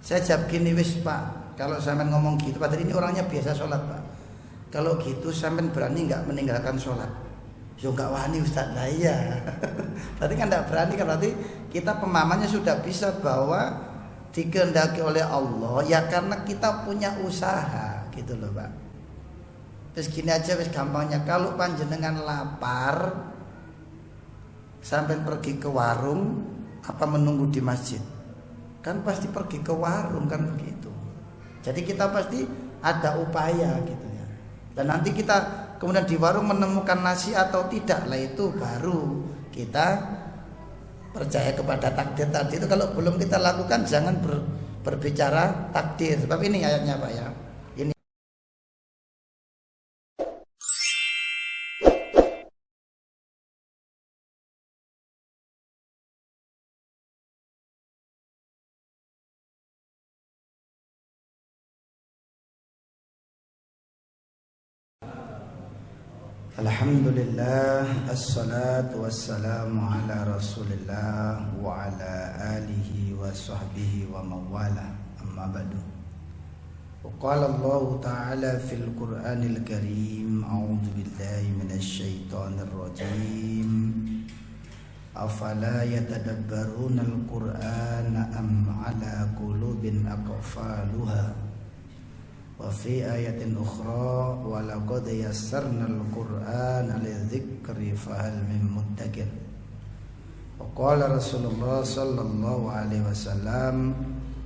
Saya jawab gini, wis Pak, kalau sampean ngomong gitu, padahal ini orangnya biasa sholat Pak. Kalau gitu sampean berani nggak meninggalkan sholat? Yo nggak wani Ustaz, lah iya. Berarti kan nggak berani kan, berarti kita pemahamannya sudah bisa bahwa dikehendaki oleh Allah ya karena kita punya usaha gitu loh Pak. Terus gini aja wis gampangnya, kalau panjenengan lapar sampai pergi ke warung apa menunggu di masjid? Kan pasti pergi ke warung kan begitu. Jadi kita pasti ada upaya gitu ya. Dan nanti kita kemudian di warung menemukan nasi atau tidak, lah itu baru kita percaya kepada takdir tadi itu. Kalau belum kita lakukan jangan berbicara takdir. Sebab ini ayatnya Pak ya. Ini Alhamdulillah, assalatu wassalamu ala rasulillah wa ala alihi wa sahbihi wa mawala, amma ba'du. Qala Allah ta'ala fil Qur'anil Karim, a'udzu billahi minasy syaithanir rajim. Afala yatadabbaruna al-Qur'ana am ala qulubin aqfaluha. Wa fi ayatin ukhra wa laqad yassarna al-Qur'ana lidzikri fahal min muddakir. Wa qala Rasulullah sallallahu alaihi wasallam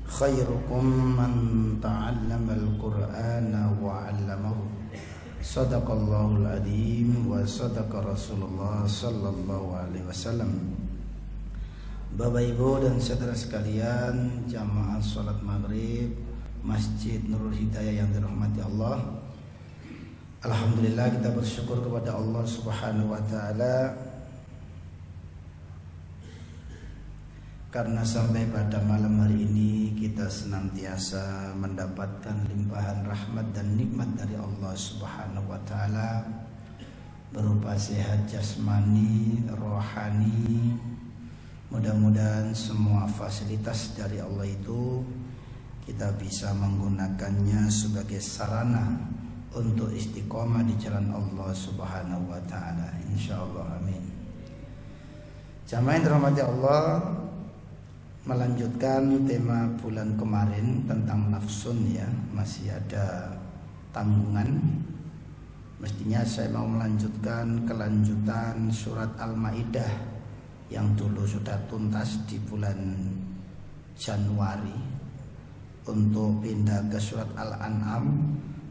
khairukum man ta'allama al-Qur'ana wa 'allamahu. Shadaqallahul adzim wa sadaqa Rasulullah sallallahu alaihi wasallam. Bapak Ibu dan saudara sekalian, jamaah salat maghrib Masjid Nurul Hidayah yang dirahmati Allah. Alhamdulillah, kita bersyukur kepada Allah Subhanahu wa taala karena sampai pada malam hari ini kita senantiasa mendapatkan limpahan rahmat dan nikmat dari Allah Subhanahu wa taala berupa sehat jasmani, rohani. Mudah-mudahan semua fasilitas dari Allah itu kita bisa menggunakannya sebagai sarana untuk istiqomah di jalan Allah Subhanahu wa taala, insyaallah, amin. Jamaah yang dirahmati Allah, melanjutkan tema bulan kemarin tentang nafsun ya, masih ada tanggungan. Mestinya saya mau melanjutkan kelanjutan surat Al-Maidah yang dulu sudah tuntas di bulan Januari untuk pindah ke surat Al-An'am,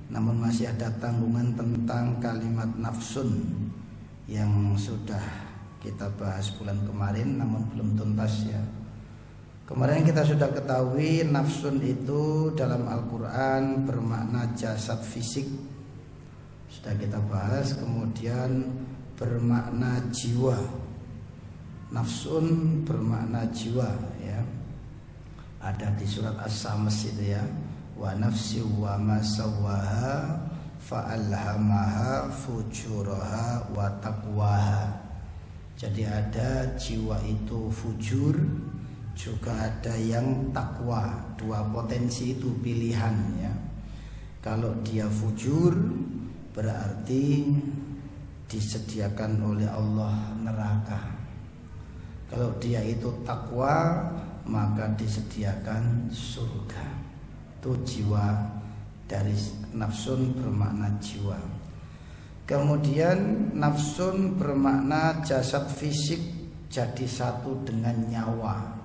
namun masih ada tanggungan tentang kalimat nafsun yang sudah kita bahas bulan kemarin namun belum tuntas ya. Kemarin kita sudah ketahui nafsun itu dalam Al-Quran bermakna jasad fisik, sudah kita bahas. Kemudian bermakna jiwa, nafsun bermakna jiwa ya. Ada di surat As-Samas itu ya, wa nafsi wa ma sawwaha fa'alhamaha fujuraha wa taqwaha. Jadi ada jiwa itu fujur, juga ada yang takwa. Dua potensi itu pilihan ya. Kalau dia fujur berarti disediakan oleh Allah neraka. Kalau dia itu takwa maka disediakan surga. Itu jiwa, dari nafsun bermakna jiwa. Kemudian nafsun bermakna jasad fisik, jadi satu dengan nyawa.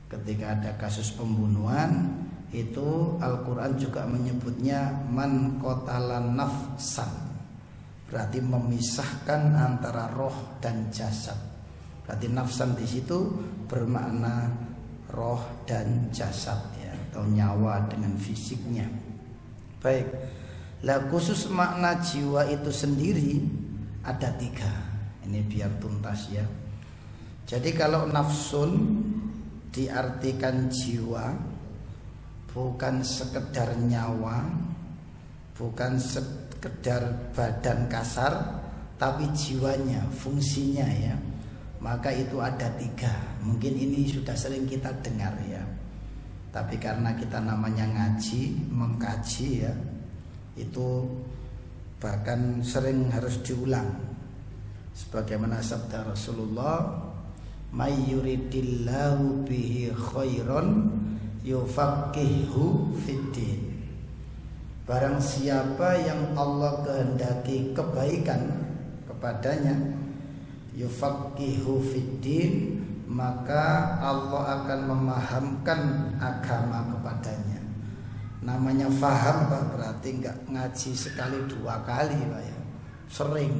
Ketika ada kasus pembunuhan itu Al-Quran juga menyebutnya man qatala nafsan, berarti memisahkan antara roh dan jasad. Berarti nafsan di situ bermakna roh dan jasad ya, atau nyawa dengan fisiknya. Baik, lah khusus makna jiwa itu sendiri ada 3. Ini biar tuntas ya. Jadi kalau nafsun diartikan jiwa, bukan sekedar nyawa, bukan sekedar badan kasar, tapi jiwanya, fungsinya ya, maka itu ada 3. Mungkin ini sudah sering kita dengar ya. Tapi karena kita namanya ngaji, mengkaji ya, itu bahkan sering harus diulang. Sebagaimana sabda Rasulullah, may yuridillahu bihi khairan yufaqihu fiddin. Barang siapa yang Allah kehendaki kebaikan kepadanya, yufaqihu fiddin, maka Allah akan memahamkan agama kepadanya. Namanya faham Pak, berarti enggak ngaji sekali dua kali Pak ya, sering.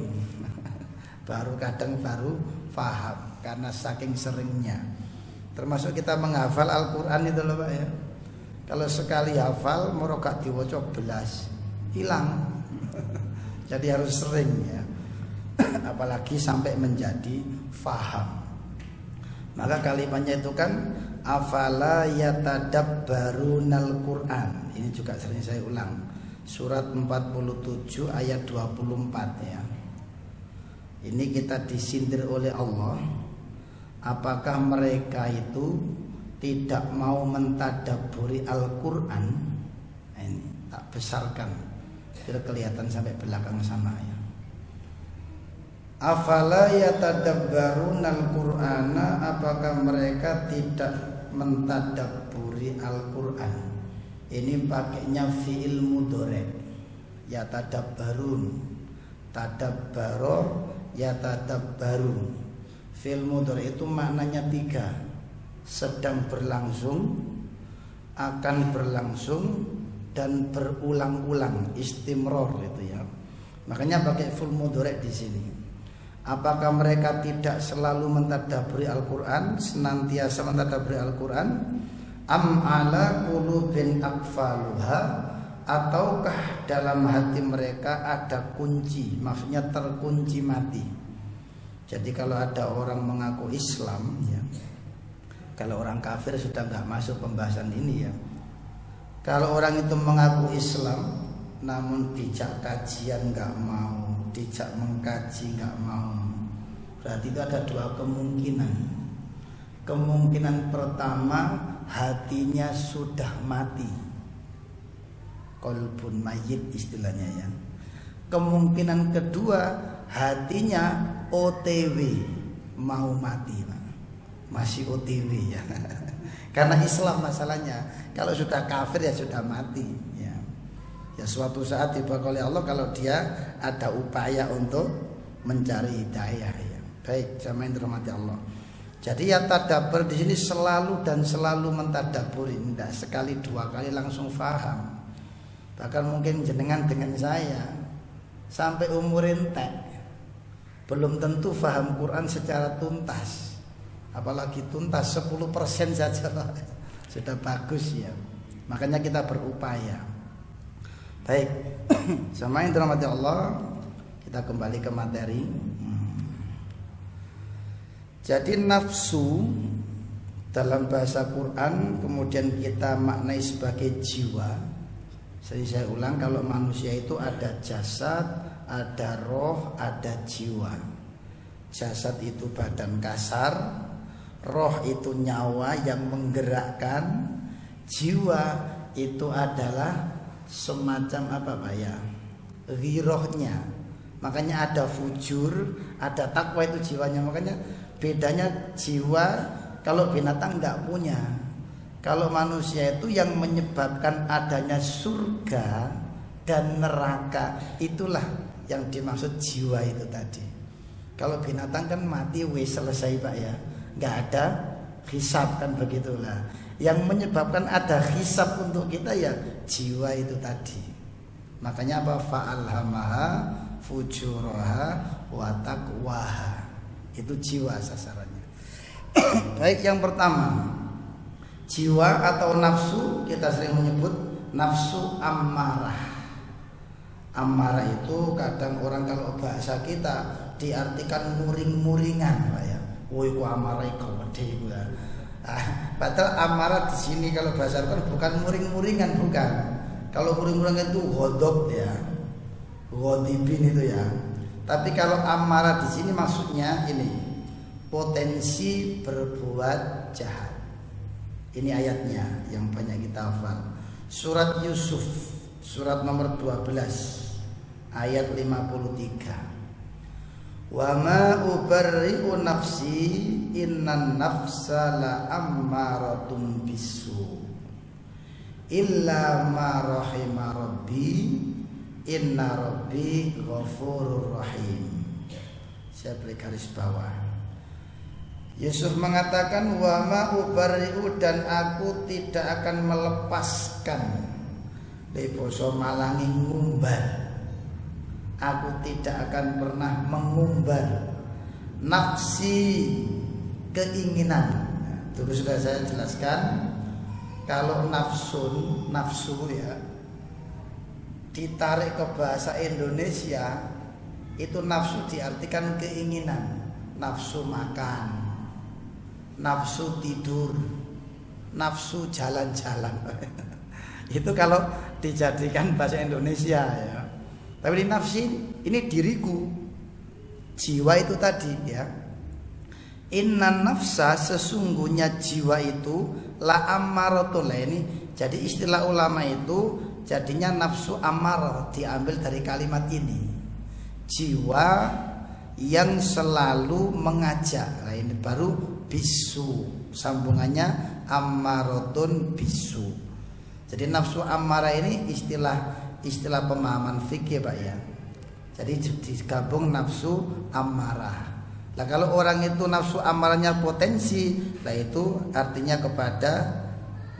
Baru kadang baru faham karena saking seringnya. Termasuk kita menghafal Al-Quran itu loh Pak ya. Kalau sekali hafal merokak diwaca belas, hilang. Jadi harus sering ya. Apalagi sampai menjadi faham. Maka kalimatnya itu kan afala yatadabbarunal Quran. Ini juga sering saya ulang. Surat 47 ayat 24 ya. Ini kita disindir oleh Allah. Apakah mereka itu tidak mau mentadabburi Al-Quran? Ini tak besarkan, biar kelihatan sampai belakang sana ya. Afala yatadabbarunal Qur'ana, apakah mereka tidak mentadabburi Al-Quran? Ini pakainya fi'il mudhari, yatadabbarun, tadabbaro, yatadabbarun. Fi'il mudhari itu maknanya tiga: sedang berlangsung, akan berlangsung, dan berulang-ulang, istimror itu ya. Makanya pakai fi'il mudhari di sini. Apakah mereka tidak selalu mentadabburi Al-Quran, senantiasa mentadabburi Al-Quran? Am ala qulubin aqfaluha, ataukah dalam hati mereka ada kunci, maksudnya terkunci mati. Jadi kalau ada orang mengaku Islam ya, kalau orang kafir sudah nggak masuk pembahasan ini ya. Kalau orang itu mengaku Islam namun dijak kajian nggak mau, dijak mengkaji nggak mau, berarti itu ada dua kemungkinan. Kemungkinan pertama, hatinya sudah mati, qalbun mayyit istilahnya ya. Kemungkinan kedua, hatinya OTW, mau mati Pak. Masih OTW ya. Karena Islam masalahnya, kalau sudah kafir ya sudah mati ya. Ya suatu saat dibawa oleh Allah kalau dia ada upaya untuk mencari hidayah ya. Baik, jamaah dirahmati Allah. Jadi ya tadabbur di sini selalu dan selalu mentadabburi, tidak sekali dua kali langsung faham. Bahkan mungkin jenengan dengan saya sampai umur entek belum tentu faham Quran secara tuntas. Apalagi tuntas 10% saja sudah bagus ya. Makanya kita berupaya. Baik, jamaah yang dirahmati Allah, kita kembali ke materi. Jadi nafsu dalam bahasa Quran kemudian kita maknai sebagai jiwa. Jadi saya ulang, kalau manusia itu ada jasad, ada roh, ada jiwa. Jasad itu badan kasar, roh itu nyawa yang menggerakkan, jiwa itu adalah semacam apa Pak ya, ghirohnya. Makanya ada fujur, ada takwa, itu jiwanya. Makanya bedanya jiwa kalau binatang tidak punya. Kalau manusia itu yang menyebabkan adanya surga dan neraka, itulah yang dimaksud jiwa itu tadi. Kalau binatang kan mati wis selesai Pak ya, nggak ada hisab kan, begitulah. Yang menyebabkan ada hisab untuk kita ya jiwa itu tadi. Makanya apa? Fa'alhamaha fujuraha wa taqwaha. Itu jiwa sasarannya. Baik, yang pertama, jiwa atau nafsu kita sering menyebut nafsu ammarah. Ammarah itu kadang orang kalau bahasa kita diartikan muring-muringan Pak ya. Woi ku amarah iku gede ya. Padahal amarah di sini kalau bahasa Arab bukan muring-muringan, bukan. Kalau muring-muringan itu ghadab ya, ghadibin itu ya. Tapi kalau amarah di sini maksudnya ini, potensi berbuat jahat. Ini ayatnya yang banyak kita hafal. Surat Yusuf, surat nomor 12 ayat 53. Wa ma ubarri'u nafsi innan nafsa la ammaratun bisu illa ma rahima rabbi inna rabbi ghafurur rahim. Saya beri garis bawah. Yusuf mengatakan wa ma ubarri'u, dan aku tidak akan melepaskan dari basa Malangi ngumbar. Aku tidak akan pernah mengumbar nafsi, keinginan. Terus sudah saya jelaskan kalau nafsu ya ditarik ke bahasa Indonesia itu nafsu diartikan keinginan, nafsu makan, nafsu tidur, nafsu jalan-jalan. Itu kalau dijadikan bahasa Indonesia ya. Tapi di nafsi ini diriku, jiwa itu tadi ya. Inna nafsa, sesungguhnya jiwa itu la ammaratun. Ini jadi istilah ulama itu jadinya nafsu ammar diambil dari kalimat ini. Jiwa yang selalu mengajak. Nah, ini baru bisu, sambungannya ammaratun bisu. Jadi nafsu ammarah ini istilah pemahaman fikih Pak ya. Jadi digabung nafsu ammarah. Nah kalau orang itu nafsu ammarahnya potensi, nah itu artinya kepada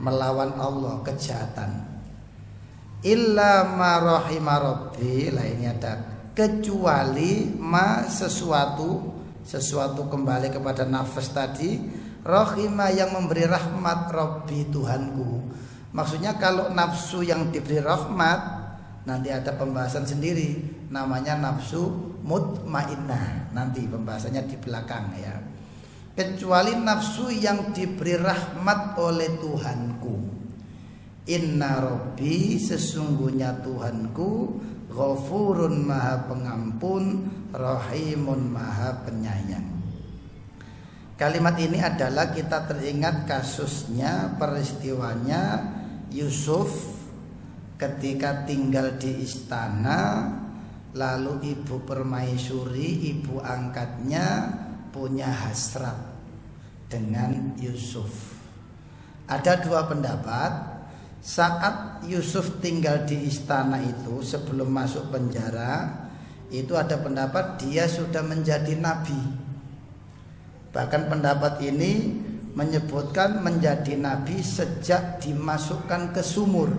melawan Allah, kejahatan. Illa ma rahima rabbi, lah ini ada kecuali ma sesuatu kembali kepada nafas tadi, rahima yang memberi rahmat rabbi Tuhanku. Maksudnya kalau nafsu yang diberi rahmat nanti ada pembahasan sendiri, namanya nafsu mutmainnah. Nanti pembahasannya di belakang ya. Kecuali nafsu yang diberi rahmat oleh Tuhanku. Inna rabbi, sesungguhnya Tuhanku, ghafurun maha pengampun, rahimun maha penyayang. Kalimat ini adalah kita teringat kasusnya, peristiwanya Yusuf ketika tinggal di istana, lalu ibu permaisuri, ibu angkatnya punya hasrat dengan Yusuf. Ada dua pendapat. Saat Yusuf tinggal di istana itu sebelum masuk penjara, itu ada pendapat dia sudah menjadi nabi. Bahkan pendapat ini menyebutkan menjadi nabi sejak dimasukkan ke sumur.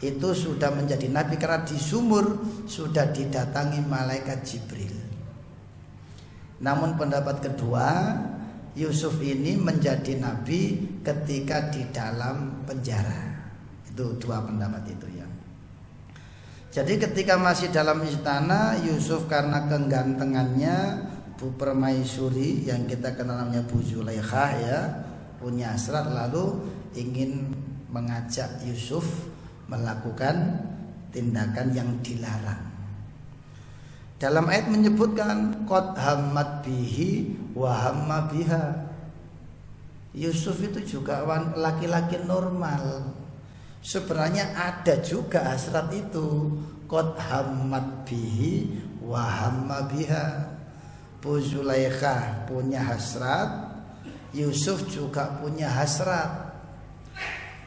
Itu sudah menjadi nabi karena di sumur sudah didatangi malaikat Jibril. Namun pendapat kedua, Yusuf ini menjadi nabi ketika di dalam penjara. Itu dua pendapat itu ya. Jadi ketika masih dalam istana, Yusuf karena kegantengannya, Bu Permaisuri yang kita kenal namanya Bu Zulaikha ya, punya hasrat lalu ingin mengajak Yusuf melakukan tindakan yang dilarang. Dalam ayat menyebutkan qad hammat bihi wa hamma biha. Yusuf itu juga laki-laki normal. Sebenarnya ada juga hasrat itu, qad hammat bihi wa hamma biha. Bu Zulaikha punya hasrat, Yusuf juga punya hasrat.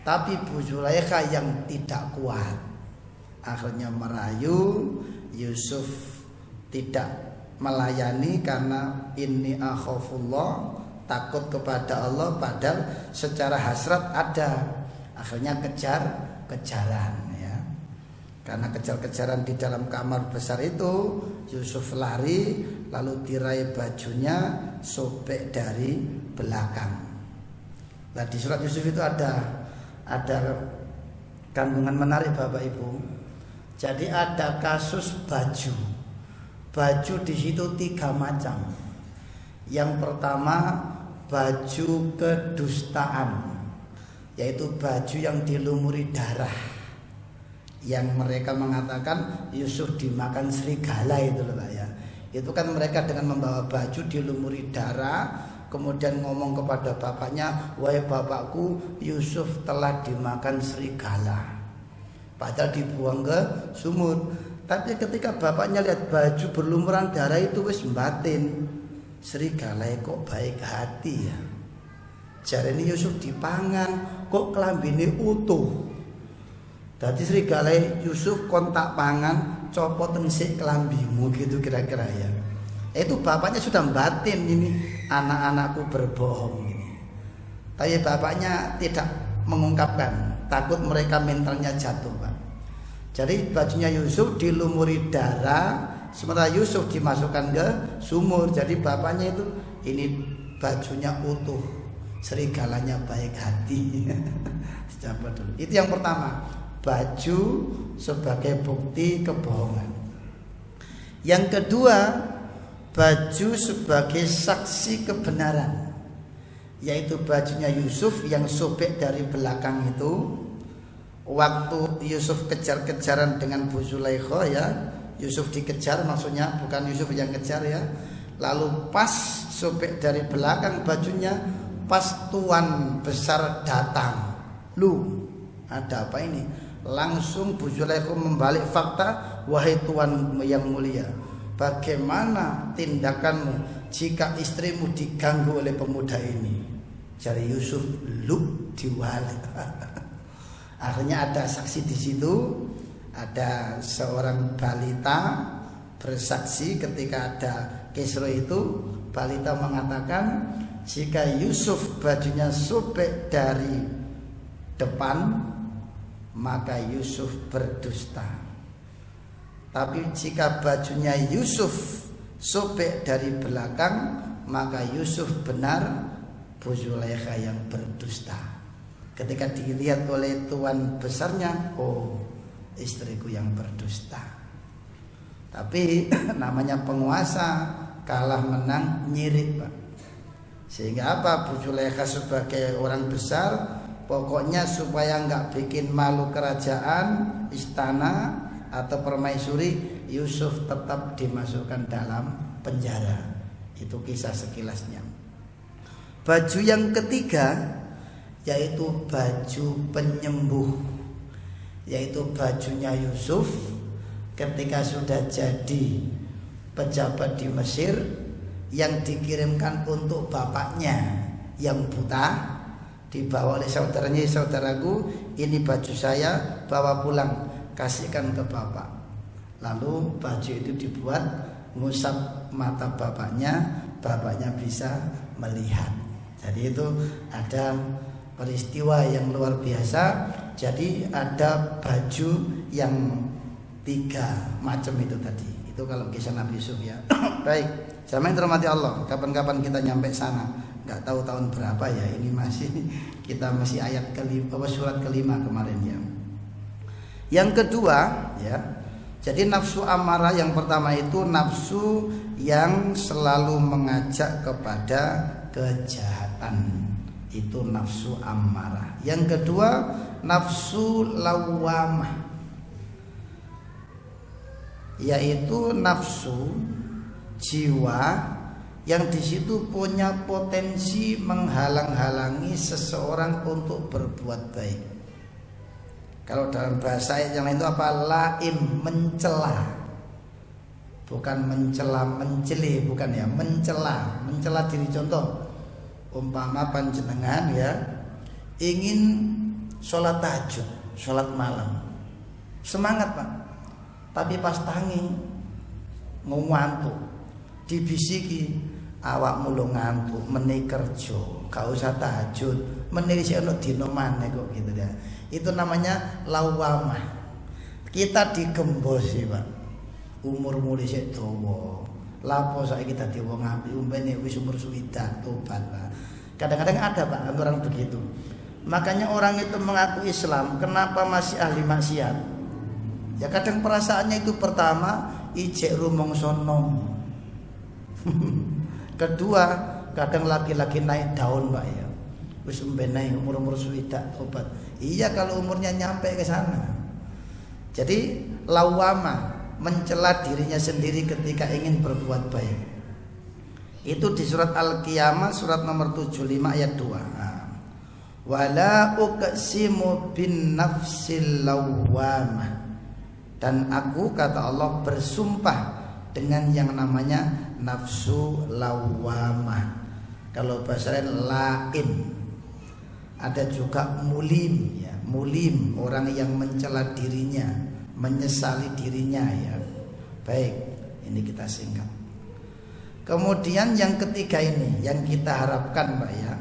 Tapi Bu Zulaikha yang tidak kuat, akhirnya merayu Yusuf tidak melayani karena inni akhafullah, takut kepada Allah, padahal secara hasrat ada. Akhirnya kejar-kejaran ya. Karena kejar-kejaran di dalam kamar besar itu, Yusuf lari lalu tirai bajunya sobek dari belakang. Nah di surat Yusuf itu ada kandungan menarik Bapak Ibu. Jadi ada kasus baju. Baju di situ 3 macam. Yang pertama baju kedustaan, yaitu baju yang dilumuri darah, yang mereka mengatakan Yusuf dimakan serigala itu loh Pak ya. Itu kan mereka dengan membawa baju dilumuri darah, kemudian ngomong kepada bapaknya, "Wahai bapakku, Yusuf telah dimakan serigala." Padahal dibuang ke sumur. Tapi ketika bapaknya lihat baju berlumuran darah itu, wis batin, serigala kok baik hati ya. Jarene Yusuf dipangan kok kelambine utuh. Dadi serigala Yusuf kontak pangan, copoten sik kelambimu, gitu kira-kira ya. Itu bapaknya sudah batin, ini anak-anakku berbohong ini. Tapi bapaknya tidak mengungkapkan, takut mereka mentalnya jatuh, Pak. Jadi bajunya Yusuf dilumuri darah, sementara Yusuf dimasukkan ke sumur. Jadi bapaknya itu, ini bajunya utuh, serigalanya baik hati. Coba dulu. Itu yang pertama, baju sebagai bukti kebohongan. Yang kedua, baju sebagai saksi kebenaran, yaitu bajunya Yusuf yang sobek dari belakang itu. Waktu Yusuf kejar-kejaran dengan Bu Zulaikha ya, Yusuf dikejar, maksudnya bukan Yusuf yang kejar ya. Lalu pas sobek dari belakang bajunya, pas tuan besar datang. Lu, ada apa ini? Langsung Bu Zulaikha membalik fakta, "Wahai tuan yang mulia, bagaimana tindakanmu jika istrimu diganggu oleh pemuda ini?" Jari Yusuf, "Lu diwali." Akhirnya ada saksi di situ, ada seorang balita bersaksi ketika ada kisruh itu. Balita mengatakan, jika Yusuf bajunya sobek dari depan, maka Yusuf berdusta. Tapi jika bajunya Yusuf sobek dari belakang, maka Yusuf benar, Bu Zulaikha yang berdusta. Ketika dilihat oleh tuan besarnya, oh, istriku yang berdusta. Tapi namanya penguasa, kalah menang nyirik, Pak. Sehingga apa? Bu Zulaikha sebagai orang besar, pokoknya supaya nggak bikin malu kerajaan, istana atau permaisuri, Yusuf tetap dimasukkan dalam penjara. Itu kisah sekilasnya. Baju yang ketiga, yaitu baju penyembuh, yaitu bajunya Yusuf ketika sudah jadi pejabat di Mesir, yang dikirimkan untuk bapaknya yang buta, dibawa oleh saudaranya, "Saudaraku, ini baju saya, bawa pulang, kasihkan ke bapak." Lalu baju itu dibuat, ngusap mata bapaknya, bapaknya bisa melihat. Jadi itu ada peristiwa yang luar biasa. Jadi ada baju yang 3 macam itu tadi. Itu kalau kisah Nabi Yusuf ya. Baik, sama yang terhormati Allah, kapan-kapan kita nyampe sana, nggak tahu tahun berapa ya. Ini kita masih ayat surat kelima kemarin ya. Yang kedua ya, jadi nafsu amarah yang pertama itu nafsu yang selalu mengajak kepada kejahatan, itu nafsu amarah. Yang kedua nafsu lawamah, yaitu nafsu jiwa yang di situ punya potensi menghalang-halangi seseorang untuk berbuat baik. Kalau dalam bahasa yang lain itu apa? Laim, mencela. Bukan mencela, mencela, bukan ya, mencela diri. Contoh, umpama panjenengan ya ingin sholat tahajud, sholat malam, semangat Pak, tapi pas tangi ngantuk, dibisiki, awakmu lu ngantuk, meni kerja, gak usah tahajud, meni sik ono dina maneh kok gitu ya. Itu namanya lawamah. Kita digembosi Pak, umur mulai sik dawa, lapo saiki dadi wong apik, umpene wis umur swidak tobat Pak. Kadang-kadang ada Pak orang begitu. Makanya orang itu mengaku Islam, kenapa masih ahli maksiat? Ya kadang perasaannya itu pertama ijek rumangsa nom. Kedua, kadang laki-laki naik daun Pak ya. Wis umbenai umur-umur swidak tobat. Iya kalau umurnya nyampe ke sana. Jadi lawama, mencela dirinya sendiri ketika ingin berbuat baik. Itu di surat Al-Qiyamah surat nomor 75 ayat 2. Wala uqsimu bin nafsil lawwamah. Dan aku, kata Allah, bersumpah dengan yang namanya nafsu lawwamah. Kalau bahasa lain ada juga mulim ya. Mulim, orang yang mencela dirinya, menyesali dirinya ya. Baik, ini kita singkat. Kemudian yang ketiga ini yang kita harapkan Pak ya.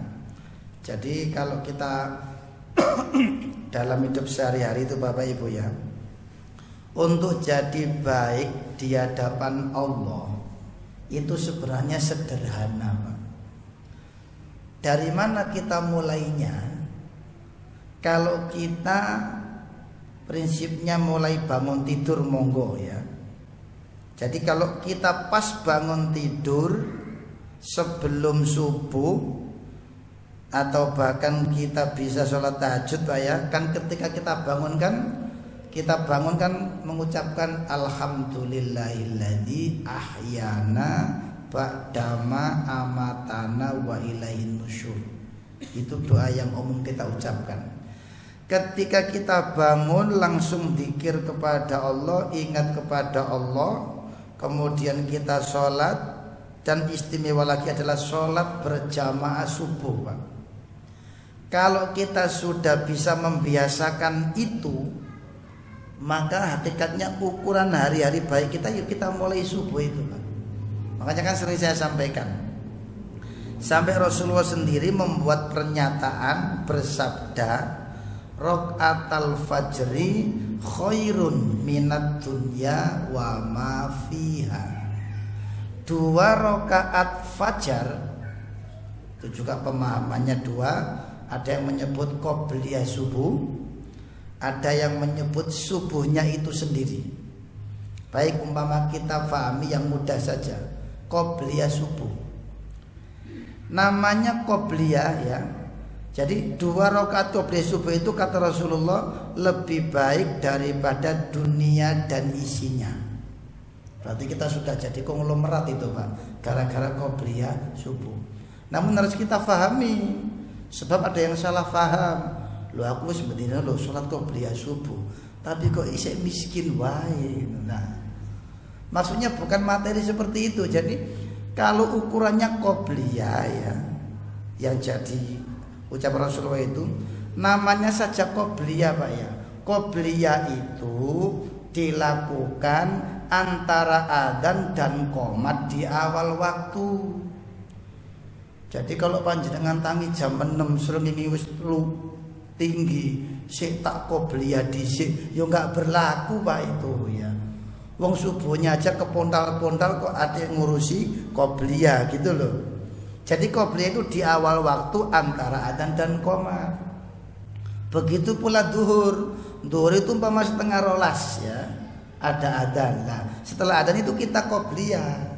Jadi kalau kita dalam hidup sehari-hari itu Bapak Ibu ya, untuk jadi baik di hadapan Allah itu sebenarnya sederhana Pak. Dari mana kita mulainya? Kalau kita prinsipnya mulai bangun tidur monggo ya. Jadi kalau kita pas bangun tidur sebelum subuh atau bahkan kita bisa sholat tahajud Pak ya, kan ketika kita bangun kan mengucapkan alhamdulillahilladzi ahyana ba'dama amatana wa ilaihin nusyur. Itu doa yang umum kita ucapkan. Ketika kita bangun langsung dzikir kepada Allah, ingat kepada Allah. Kemudian kita sholat, dan istimewa lagi adalah sholat berjamaah subuh Pak. Kalau kita sudah bisa membiasakan itu, maka hakikatnya ukuran hari-hari baik kita, yuk kita mulai subuh itu Pak. Makanya kan sering saya sampaikan, sampai Rasulullah sendiri membuat pernyataan bersabda, Rok'atal fajri khairun minat dunya wa ma fiha. 2 rakaat fajar itu juga pemahamannya 2. Ada yang menyebut qobliyah subuh, ada yang menyebut subuhnya itu sendiri. Baik umpama kita pahami yang mudah saja, qobliyah subuh. Namanya qobliyah ya. Jadi 2 rakaat qobliyah subuh itu kata Rasulullah lebih baik daripada dunia dan isinya. Berarti kita sudah jadi konglomerat itu Pak, gara-gara qobliyah subuh. Namun harus kita pahami, sebab ada yang salah paham. Loh aku sebenarnya sholat qobliyah subuh, tapi kok isek miskin wae. Nah, maksudnya bukan materi seperti itu. Jadi kalau ukurannya qobliyah ya, yang jadi ucapan Rasulullah itu namanya saja qobliyah Pak ya. Qobliyah itu dilakukan antara adzan dan qomat di awal waktu. Jadi kalau panjenengan tangi jam 6 srengenge wis tinggi sik tak qobliyah dhisik ya enggak berlaku Pak itu ya. Wong subuhnya aja kepontal-pontal kok ada yang ngurusi qobliyah gitu loh. Jadi qobliyah itu di awal waktu antara adzan dan qomat. Begitu pula duhur. Duhur itu umpama setengah 12 ya. Ada adzan. Nah, setelah adzan itu kita qobliyah.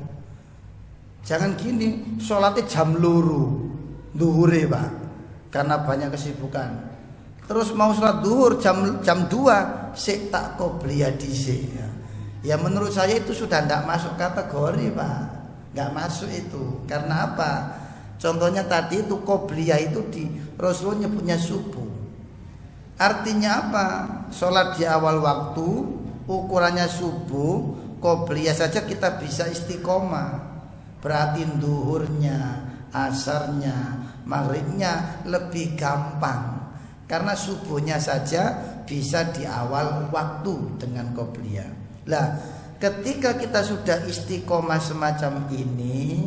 Jangan gini, sholatnya jam 2 duhure Pak, karena banyak kesibukan. Terus mau sholat duhur jam 2 sik tak qobliyah dhisik ya. Ya menurut saya itu sudah tidak masuk kategori Pak, nggak masuk itu. Karena apa? Contohnya tadi itu qobliyah itu di Rasulullah nyebutnya subuh. Artinya apa? Sholat di awal waktu, ukurannya subuh, qobliyah saja kita bisa istiqomah. Berarti duhurnya, asarnya, maghribnya lebih gampang. Karena subuhnya saja bisa di awal waktu dengan qobliyah. Lah, ketika kita sudah istiqomah semacam ini,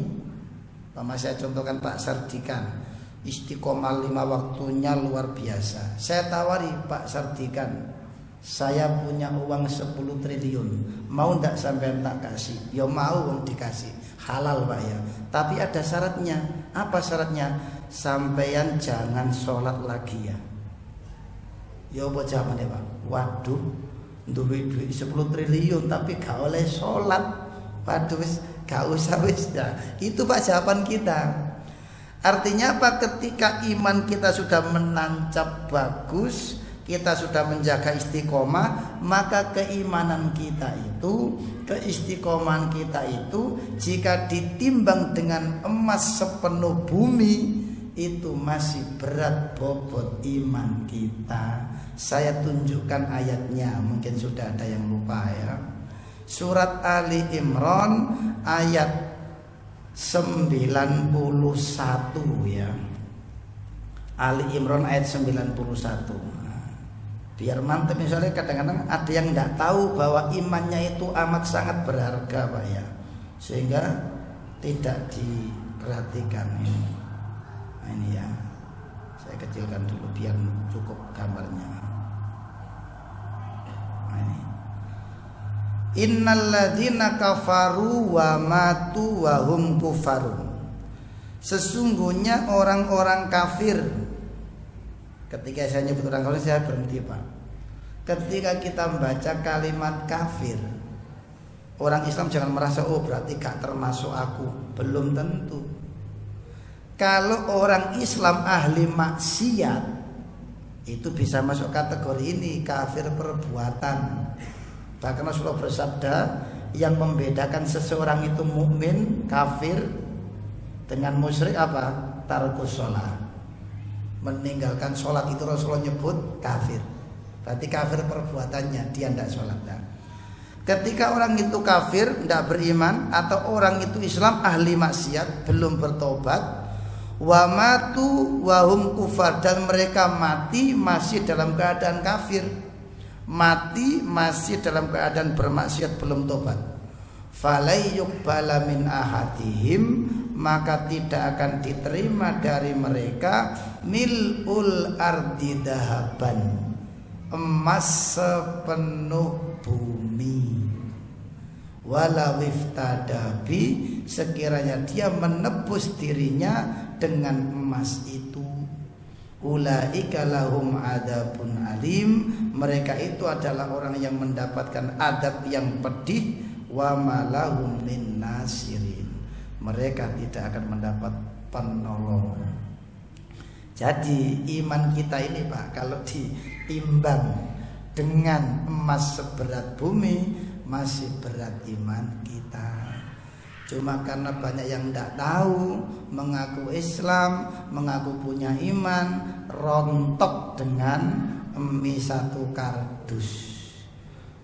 saya contohkan Pak Sardikan, istiqomah 5 waktunya luar biasa. Saya tawari Pak Sardikan, saya punya uang 10 triliun, mau ndak sampean tak kasih? Ya mau dikasih, halal Pak ya. Tapi ada syaratnya. Apa syaratnya? Sampean jangan sholat lagi ya. Ya apa jawabannya Pak? Waduh, duit 10 triliun tapi gak oleh sholat. Waduh wis gak usah wis ya. Itu Pak jawaban kita. Artinya apa? Ketika iman kita sudah menancap bagus, kita sudah menjaga istiqomah, maka keimanan kita itu, keistiqomahan kita itu jika ditimbang dengan emas sepenuh bumi, itu masih berat bobot iman kita. Saya tunjukkan ayatnya, mungkin sudah ada yang lupa ya. Surat Ali Imran ayat 91 ya. Ali Imran ayat 91. Biar mantap, misalnya kadang-kadang ada yang tidak tahu bahwa imannya itu amat sangat berharga Pak ya, sehingga tidak diperhatikan ini. Nah, ini ya, saya kecilkan dulu biar cukup gambarnya. Nah, ini. Innalladzina kafaru wa matu wa hum kufarun. Sesungguhnya orang-orang kafir. Ketika saya nyebut orang kafir saya berhenti Pak. Ketika kita membaca kalimat kafir, orang Islam jangan merasa oh berarti gak termasuk aku. Belum tentu. Kalau orang Islam ahli maksiat, itu bisa masuk kategori ini, kafir perbuatan. Bahkan Rasulullah bersabda, yang membedakan seseorang itu mukmin, kafir dengan musyrik apa? Tarkus sholat. Meninggalkan sholat itu Rasulullah nyebut kafir. Berarti kafir perbuatannya, dia tidak sholat. Nah, ketika orang itu kafir, tidak beriman, atau orang itu Islam ahli maksiat, belum bertobat, wa matu wa hum kufar, dan mereka mati masih dalam keadaan kafir, mati masih dalam keadaan bermaksiat, belum tobat, falai yuqbala min ahadihim, maka tidak akan diterima dari mereka mil'ul ardi dahaban, emas sepenuh bumi, walau iftadabi, sekiranya dia menebus dirinya dengan emas itu. Ulaika lahum adabun alim, mereka itu adalah orang yang mendapatkan adab yang pedih. Wa malahum min nasirin, mereka tidak akan mendapat penolong. Jadi iman kita ini Pak, kalau ditimbang dengan emas seberat bumi, masih berat iman kita. Cuma karena banyak yang tidak tahu, mengaku Islam, mengaku punya iman, rontok dengan mie 1 kardus.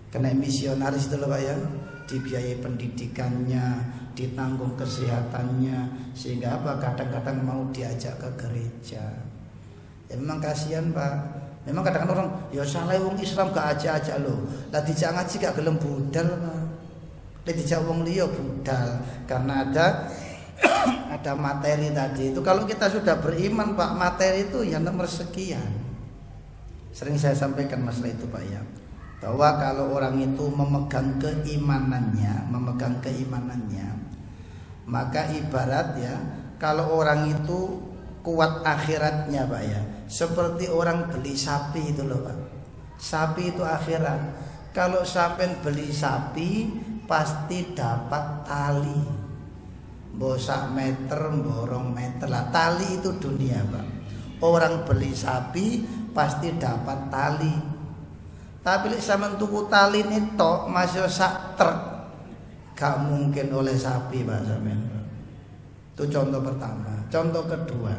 Kena misionaris itu loh Pak ya, dibiayai pendidikannya, ditanggung kesehatannya, sehingga apa, kadang-kadang mau diajak ke gereja. Ya memang kasihan Pak. Memang kadang-kadang orang ya salah wong Islam gak ajak-ajak loh. Lah dijak ngaji gak gelem budal Pak. Lah dijak wong liya budal karena ada materi tadi. Itu kalau kita sudah beriman Pak, materi itu ya nomor sekian. Sering saya sampaikan masalah itu Pak ya, bahwa kalau orang itu memegang keimanannya, maka ibarat ya, kalau orang itu kuat akhiratnya Pak ya, seperti orang beli sapi itu loh Pak. Sapi itu akhirat. Kalau sampai beli sapi pasti dapat tali, bosak meter, borong meter lah. Tali itu dunia Pak. Orang beli sapi pasti dapat tali. Tapi lek sampean tuku tali nitok masih sak truk, gak mungkin oleh sapi Pak sampean. Itu contoh pertama. Contoh kedua,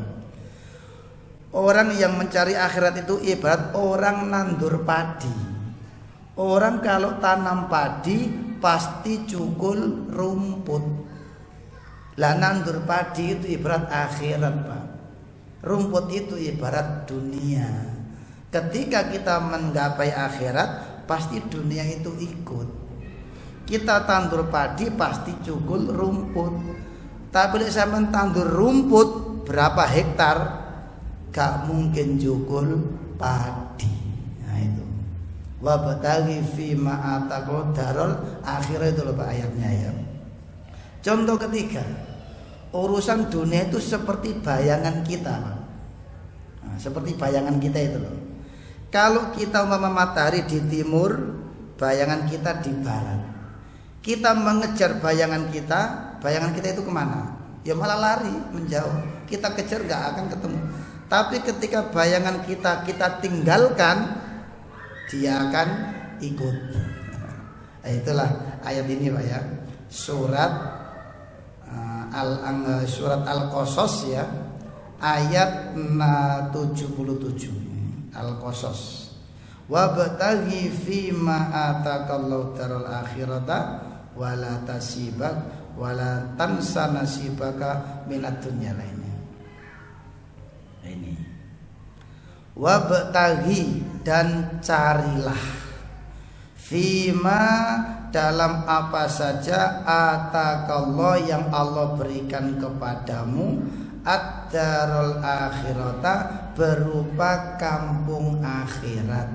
orang yang mencari akhirat itu ibarat orang nandur padi. Orang kalau tanam padi pasti cukul rumput. Lah nandur padi itu ibarat akhirat Pak. Rumput itu ibarat dunia. Ketika kita menggapai akhirat, pasti dunia itu ikut. Kita tandur padi pasti cukul rumput. Tapi kalau saya mentandur rumput berapa hektar, gak mungkin cukul padi. Nah itu. Wabtaghi fima ataqal darul akhirat, itu loh Pak ayatnya ya. Contoh ketiga, urusan dunia itu seperti bayangan kita Pak. Nah, seperti bayangan kita itu loh. Kalau kita matahari di timur, bayangan kita di barat. Kita mengejar bayangan kita itu kemana? Ya malah lari, menjauh. Kita kejar gak akan ketemu. Tapi ketika bayangan kita tinggalkan, dia akan ikut. Itulah ayat ini Pak ya. Surat Al-Qasas ya, ayat 77. Al-Qasas. Wabtaghi fima atakallahu daral akhirata wala tasibak wala tansa nasibaka minad dunya lainnya. Ini. Wabtaghi, dan carilah, fima, dalam apa saja, atakallah, yang Allah berikan kepadamu, ad-darul akhirata, berupa kampung akhirat,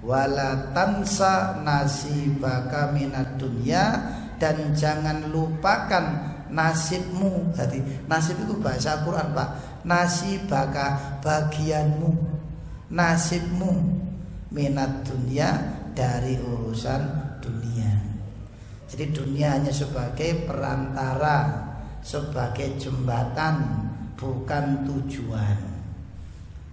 wala tansa nasibaka minad dunya, dan jangan lupakan nasibmu. Jadi nasib itu bahasa Quran Pak. Nasibaka, bagianmu, nasibmu, minad dunya, dari urusan dunia. Jadi dunia hanya sebagai perantara, sebagai jembatan, bukan tujuan.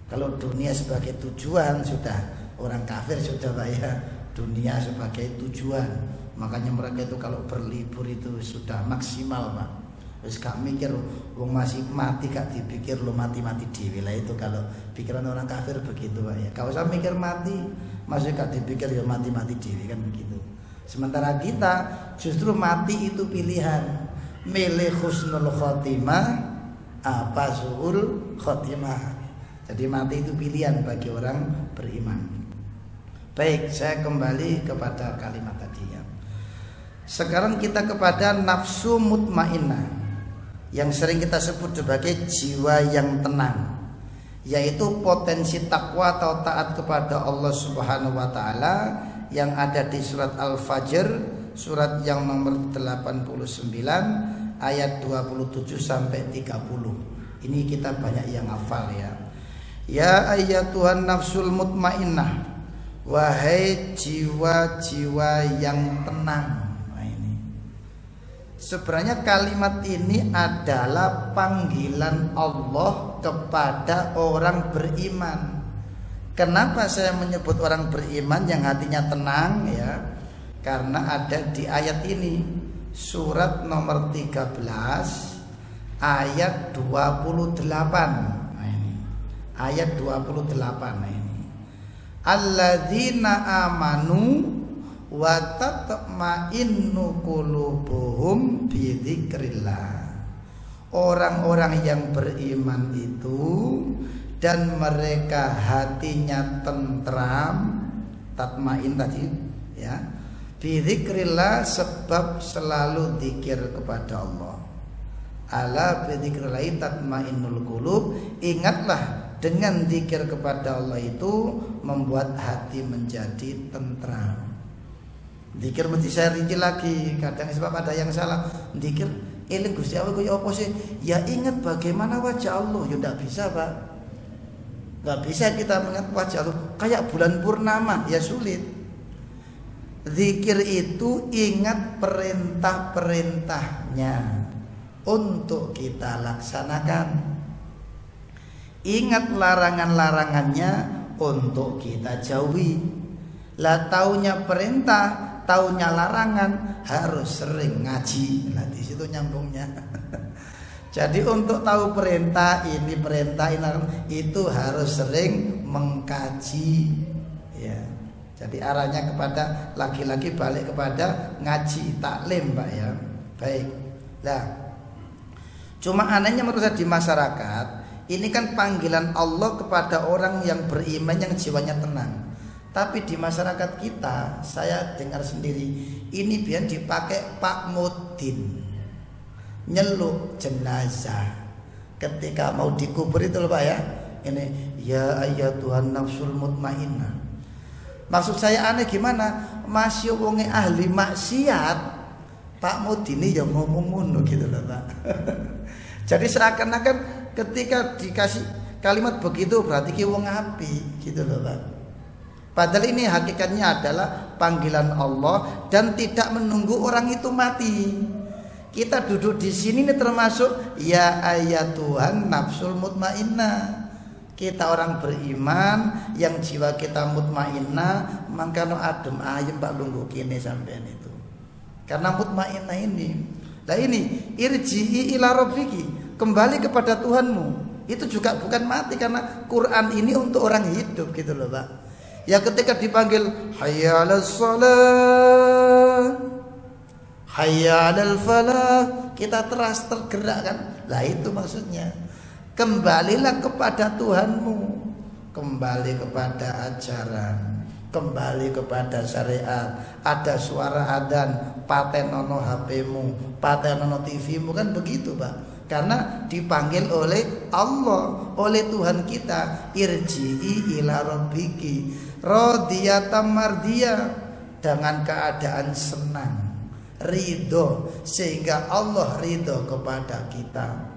Kalau dunia sebagai tujuan, sudah orang kafir sudah Pak ya. Dunia sebagai tujuan, makanya mereka itu kalau berlibur itu sudah maksimal Pak. Terus gak mikir, wong masih mati gak dipikir lo mati-mati dewi lah. Itu kalau pikiran orang kafir begitu Pak ya. Kalau usah mikir mati, masih gak dipikir ya mati-mati dewi kan begitu. Sementara kita justru mati itu pilihan. Milih husnul khotimah apa su'ul khotimah. Jadi mati itu pilihan bagi orang beriman. Baik, saya kembali kepada kalimat tadi ya. Sekarang kita kepada nafsu mutmainnah, yang sering kita sebut sebagai jiwa yang tenang, yaitu potensi takwa atau taat kepada Allah Subhanahu wa taala yang ada di surat Al-Fajr, surat yang nomor 89 ayat 27 sampai 30. Ini kita banyak yang hafal ya. Ya ayyatuhan nafsul mutmainnah, wahai jiwa-jiwa yang tenang. Sebenarnya kalimat ini adalah panggilan Allah kepada orang beriman. Kenapa saya menyebut orang beriman yang hatinya tenang ya? Karena ada di ayat ini, surat nomor 13 ayat 28. Nah ini. Ayat 28 ini. Alladzina amanu wa tatma'innu qulubuhum bi dzikrillah. Orang-orang yang beriman itu dan mereka hatinya tentram, tatma'in tadi ya, bi dzikrillah, sebab selalu zikir kepada Allah. Ala bi dzikrillah tatma'innul qulub. Ingatlah, dengan zikir kepada Allah itu membuat hati menjadi tentram. Zikir mesti saya rinci lagi. Kadang sebab ada yang salah. Zikir eling Gusti Allah kaya apa sih? Ya ingat bagaimana wajah Allah. Ya enggak bisa Pak. Enggak bisa kita mengingat wajah Allah kayak bulan purnama, ya sulit. Zikir itu ingat perintah-perintahnya untuk kita laksanakan. Ingat larangan-larangannya untuk kita jauhi. Lah taunya perintah, taunya larangan, harus sering ngaji. Nah di situ nyambungnya. Jadi untuk tahu perintah ini itu harus sering mengkaji. Ya. Jadi arahnya kepada lagi-lagi balik kepada ngaji, taklim Pak ya. Baik. Lah cuma anehnya menurut saya di masyarakat ini kan panggilan Allah kepada orang yang beriman yang jiwanya tenang. Tapi di masyarakat kita, saya dengar sendiri, ini biar dipakai Pak Mudin, nyeluk jenazah ketika mau dikubur itu loh Pak ya. Ini ya ayyatuhan nafsul mutmainnah. Maksud saya aneh gimana? Masih wonge ahli maksiat, Pak Mudin ya ngomong ngono gitu loh Pak. Jadi seakan-akan ketika dikasih kalimat begitu berarti ki wong api gitu loh Pak. Padahal ini hakikatnya adalah panggilan Allah dan tidak menunggu orang itu mati. Kita duduk di sini ini termasuk ya ayat Tuhan nafsul mutmainnah. Kita orang beriman yang jiwa kita mutmainnah, mangkano adem ayem Pak lungguh kene sampean itu. Karena mutmainnah ini. Lah ini irji'i ila rabbiki, kembali kepada Tuhanmu. Itu juga bukan mati, karena Quran ini untuk orang hidup gitu loh Pak. Ya ketika dipanggil hayya 'alas shalah, hayya 'alal falah, kita tergerak kan. Lah itu maksudnya. Kembalilah kepada Tuhanmu, kembali kepada ajaran, kembali kepada syariat. Ada suara adzan, paten ono HP-mu, paten ono TV-mu, kan begitu Pak. Karena dipanggil oleh Allah, oleh Tuhan kita, irji'i ila rabbiki radiyatan mardiyah, dengan keadaan senang, ridho, sehingga Allah ridho kepada kita.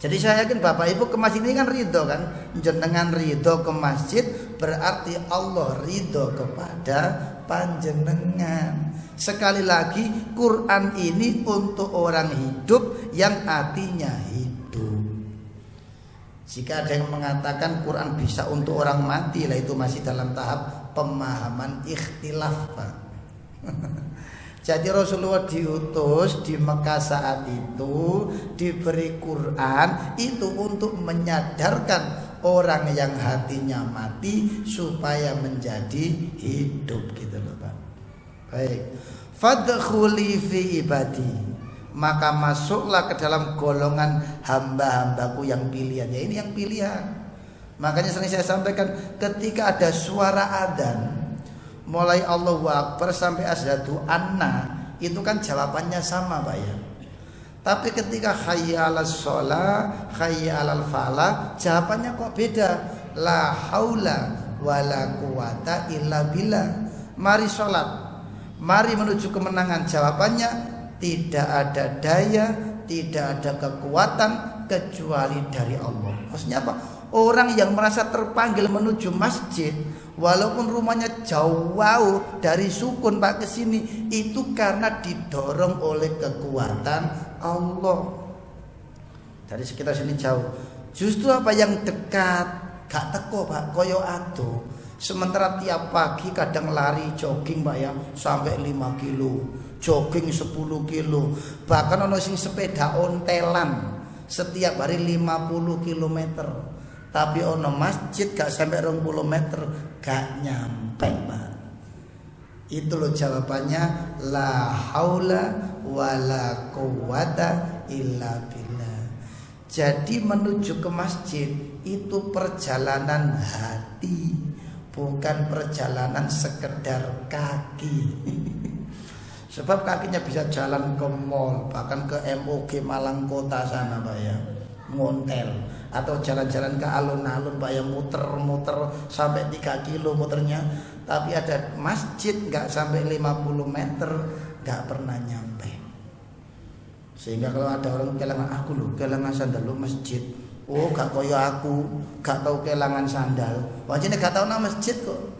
Jadi saya yakin Bapak Ibu ke masjid ini kan ridho kan. Jenengan ridho ke masjid berarti Allah ridho kepada panjenengan. Sekali lagi, Quran ini untuk orang hidup yang hatinya hidup. Jika ada yang mengatakan Quran bisa untuk orang mati, lah itu masih dalam tahap pemahaman ikhtilaf Pak. Jadi Rasulullah diutus di Mekah saat itu, diberi Quran itu untuk menyadarkan orang yang hatinya mati supaya menjadi hidup gitu loh Pak. Baik. Fadkhuli fi ibadi, maka masuklah ke dalam golongan hamba-hambaku yang pilihan. Ya ini yang pilihan. Makanya sering saya sampaikan, ketika ada suara adzan mulai Allahu Akbar sampai asyhadu anna, itu kan jawabannya sama Pak ya. Tapi ketika hayya 'alas shalah, hayya 'alal falah, jawabannya kok beda. La haula wala quwata illa billah. Mari sholat, mari menuju kemenangan. Jawabannya tidak ada daya, tidak ada kekuatan kecuali dari Allah. Maksudnya apa? Orang yang merasa terpanggil menuju masjid, walaupun rumahnya jauh dari Sukun Pak ke sini, itu karena didorong oleh kekuatan Allah. Dari sekitar sini jauh. Justru apa yang dekat gak teko Pak, koyo ado. Sementara tiap pagi kadang lari jogging Pak ya, sampai 5 kilo, jogging 10 kilo. Bahkan ono sing sepeda ontelan setiap hari 50 kilometer. Tapi ono masjid gak sampai 20 meter, gak nyampe Pak. Itu loh jawabannya, la haula wala quwata illa billah. Jadi menuju ke masjid itu perjalanan hati, bukan perjalanan sekedar kaki. Sebab kakinya bisa jalan ke mall, bahkan ke MOG Malang Kota sana Pak ya, ngontel. Atau jalan-jalan ke alun-alun Pak yang muter-muter sampai 3 kilo muternya. Tapi ada masjid gak sampai 50 meter, gak pernah nyampe. Sehingga kalau ada orang kehilangan, aku loh kehilangan sandal lo masjid. Oh gak koyo aku, gak tahu kehilangan sandal. Wajahnya gak tahu nama masjid kok.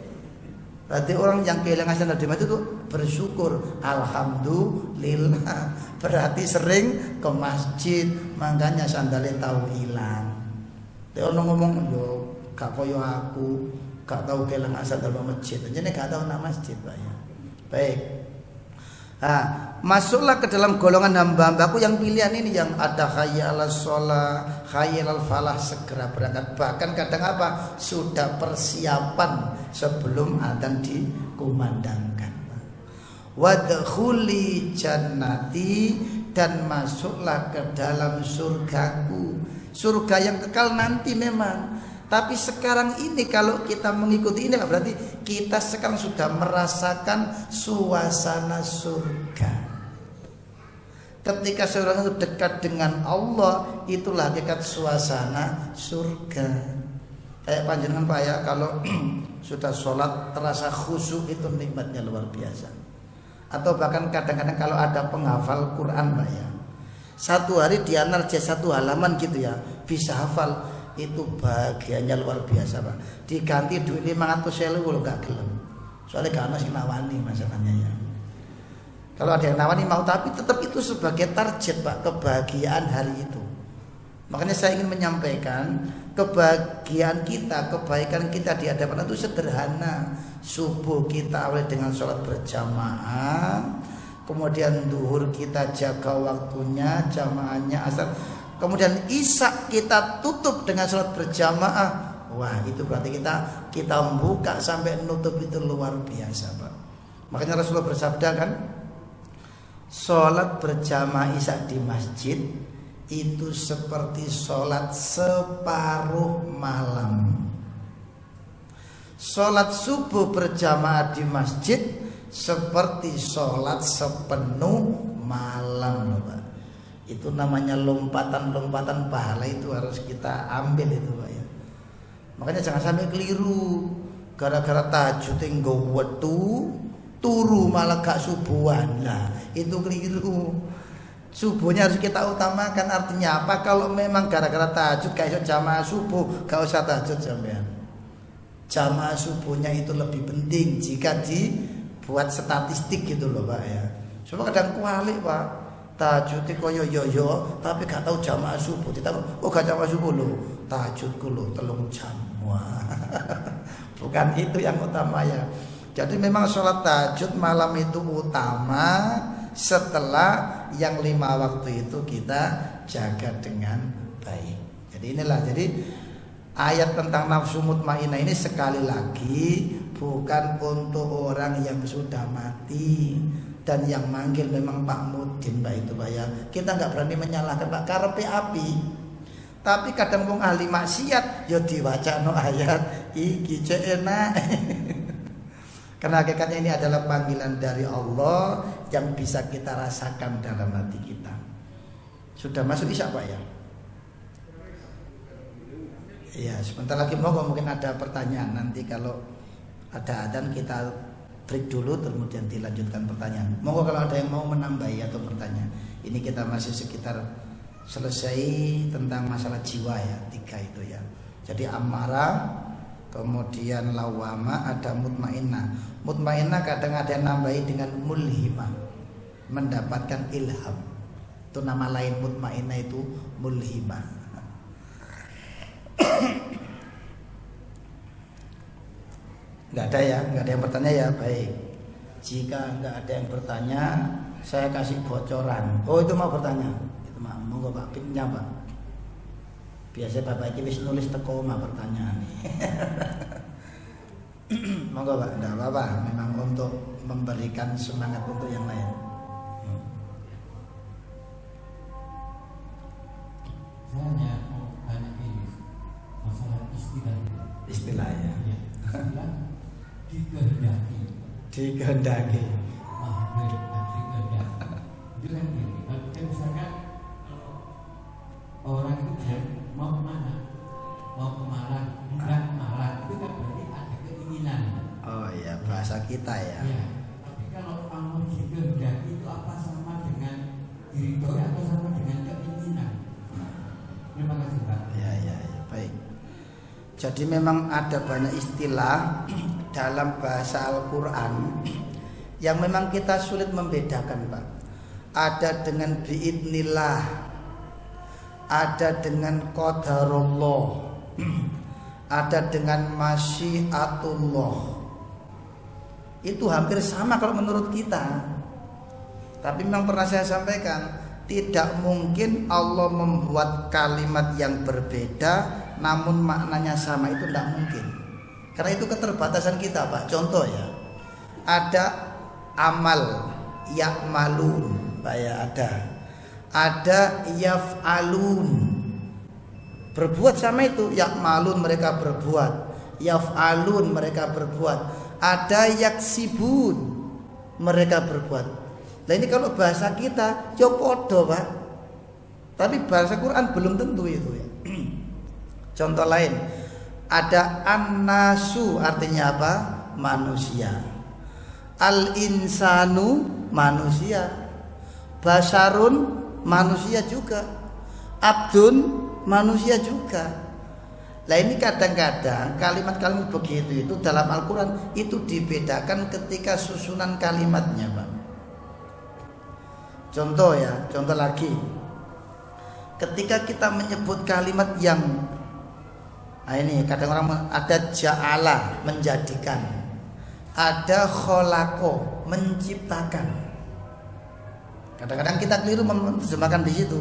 Berarti orang yang kehilangan sandal di masjid itu bersyukur, alhamdulillah. Berarti sering ke masjid, makanya sandalnya tahu hilang. Dia orang ngomong, yo gak koyo aku, gak tahu kehilangan sandal masjid. Jadi gak tahu nama masjid Pak ya. Baik. Nah, masuklah ke dalam golongan hamba-hambaku yang pilihan ini, yang ada hayya 'alas shalah, hayya 'alal falah, segera berangkat. Bahkan kadang apa? Sudah persiapan sebelum adzan dikumandangkan. Wadkhuli jannati, dan masuklah ke dalam surgaku. Surga yang kekal nanti memang. Tapi sekarang ini kalau kita mengikuti ini berarti kita sekarang sudah merasakan suasana surga. Ketika seorang itu dekat dengan Allah, itulah dekat suasana surga. Kayak panjenengan Pak ya, kalau sudah sholat terasa khusyuk, itu nikmatnya luar biasa. Atau bahkan kadang-kadang kalau ada penghafal Quran Pak ya, satu hari dia narja 1 halaman gitu ya, bisa hafal, itu bahagianya luar biasa Pak. Diganti duit 500.000 kalau gak gelem. Soalnya gak ada sing nawani masalahnya ya. Kalau ada yang nawani mau, tapi tetap itu sebagai target Pak, kebahagiaan hari itu. Makanya saya ingin menyampaikan, kebahagiaan kita, kebaikan kita di hadapan itu sederhana. Subuh kita awali dengan sholat berjamaah, kemudian duhur kita jaga waktunya, jamaahnya asar, kemudian isya kita tutup dengan sholat berjamaah. Wah, itu berarti kita buka sampai nutup itu luar biasa, Pak. Makanya Rasulullah bersabda kan, sholat berjamaah isya di masjid itu seperti sholat separuh malam. Sholat subuh berjamaah di masjid seperti sholat sepenuh malam, Pak. Itu namanya lompatan-lompatan pahala, itu harus kita ambil itu, Pak ya. Makanya jangan sampai keliru gara-gara tahajud nggo wetu turu malah gak subuhan. Lah, itu keliru. Subuhnya harus kita utamakan. Artinya apa? Kalau memang gara-gara tahajud gak iso jamaah subuh, gak usah tahajud sampean. Jamaah subuhnya itu lebih penting jika dibuat statistik gitu loh, Pak ya. Cuma kadang kualik, Pak. Tahajud koyo yo tapi gak tahu jamaah subuh. Ditakon, "Oh, gak jamaah subuh lho. Tahajudku lho 3 jam." Wah. Bukan itu yang utama ya. Jadi memang sholat tahajud malam itu utama setelah yang 5 waktu itu kita jaga dengan baik. Jadi inilah, jadi ayat tentang nafsu mutmainnah ini sekali lagi bukan untuk orang yang sudah mati dan yang manggil memang Pak Mudin, Pak itu, Pak ya. Kita nggak berani menyalahkan, Pak, karepe api. Tapi kadang wong ahli maksiat ya diwacano ayat iki cek enak. Karena hakikatnya ini adalah panggilan dari Allah yang bisa kita rasakan dalam hati kita. Sudah masuk isya, Pak ya? Ya, sebentar lagi mungkin ada pertanyaan. Nanti kalau ada adzan kita break dulu, kemudian dilanjutkan pertanyaan. Monggo kalau ada yang mau menambahi atau bertanya. Ini kita masih sekitar selesai tentang masalah jiwa ya, 3 itu ya. Jadi amarah, kemudian lawama, ada mutmainnah. Mutmainnah kadang ada yang nambahi dengan mulhimah, mendapatkan ilham. Itu nama lain mutmainnah, itu mulhimah. Nggak ada ya, nggak ada yang bertanya ya, baik. Jika nggak ada yang bertanya, saya kasih bocoran. Oh, itu mau bertanya, itu monggo Pak, pinnya Pak. Biasanya Bapak ini wis nulis teko mah pertanyaan. Monggo Pak, enggak apa-apa, memang untuk memberikan semangat untuk yang lain. Saya hanya mau tanya ini masalah istilah. Istilah ya. Istilah dikehendaki. Dikehendaki. Dikehendaki. Bilang gini, kan misalkan orang itu mau kemana, mau Malang, hendak Malang, itu kan berarti ada keinginan. Oh iya, bahasa kita ya. Ya. Tapi kalau Allah dikehendaki itu apa sama dengan ridho atau sama dengan keinginan? Terima kasih Pak. Ya, baik. Jadi memang ada banyak istilah dalam bahasa Al-Quran yang memang kita sulit membedakan, Pak. Ada dengan biidnillah, ada dengan qadarullah, ada dengan masyiatullah. Itu hampir sama kalau menurut kita. Tapi memang pernah saya sampaikan, tidak mungkin Allah membuat kalimat yang berbeda namun maknanya sama, itu tidak mungkin. Karena itu keterbatasan kita, Pak. Contoh ya, ada amal ya'malun, Pak ya, ada yaf'alun, berbuat sama itu. Ya'malun mereka berbuat, yaf'alun mereka berbuat. Ada yaksibun, mereka berbuat. Nah ini kalau bahasa kita ya podo, Pak. Tapi bahasa Quran belum tentu itu ya. Contoh lain, ada an-nasu, artinya apa? Manusia. Al-insanu, manusia. Basarun, manusia juga. Abdun, manusia juga. Nah ini kadang-kadang kalimat-kalimat begitu itu dalam Al-Quran itu dibedakan ketika susunan kalimatnya, Pak. Contoh ya, contoh lagi. Ketika kita menyebut kalimat yang Nah ini kadang orang ada ja'ala menjadikan, ada kholako menciptakan. Kadang-kadang kita keliru menerjemahkan di situ.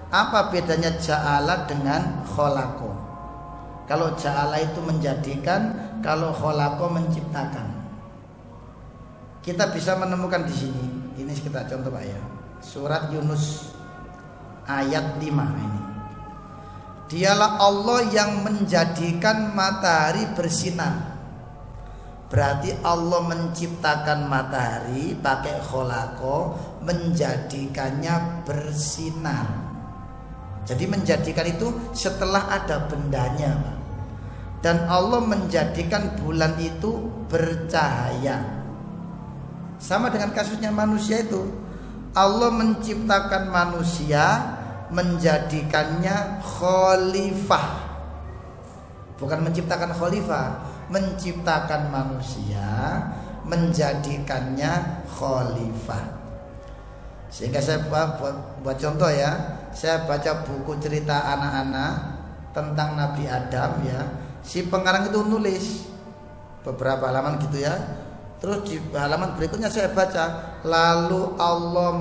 Apa bedanya ja'ala dengan kholako? Kalau ja'ala itu menjadikan, kalau kholako menciptakan. Kita bisa menemukan di sini. Ini kita contoh Pak ya. Surat Yunus ayat 5 ini. Dialah Allah yang menjadikan matahari bersinar. Berarti Allah menciptakan matahari pakai kholako, menjadikannya bersinar. Jadi menjadikan itu setelah ada bendanya, Pak. Dan Allah menjadikan bulan itu bercahaya. Sama dengan kasusnya manusia itu. Allah menciptakan manusia, menjadikannya khalifah. Bukan menciptakan khalifah, menciptakan manusia, menjadikannya khalifah. Sehingga saya buat contoh ya, saya baca buku cerita anak-anak tentang Nabi Adam ya. Si pengarang itu nulis beberapa halaman gitu ya. Terus di halaman berikutnya saya baca, lalu Allah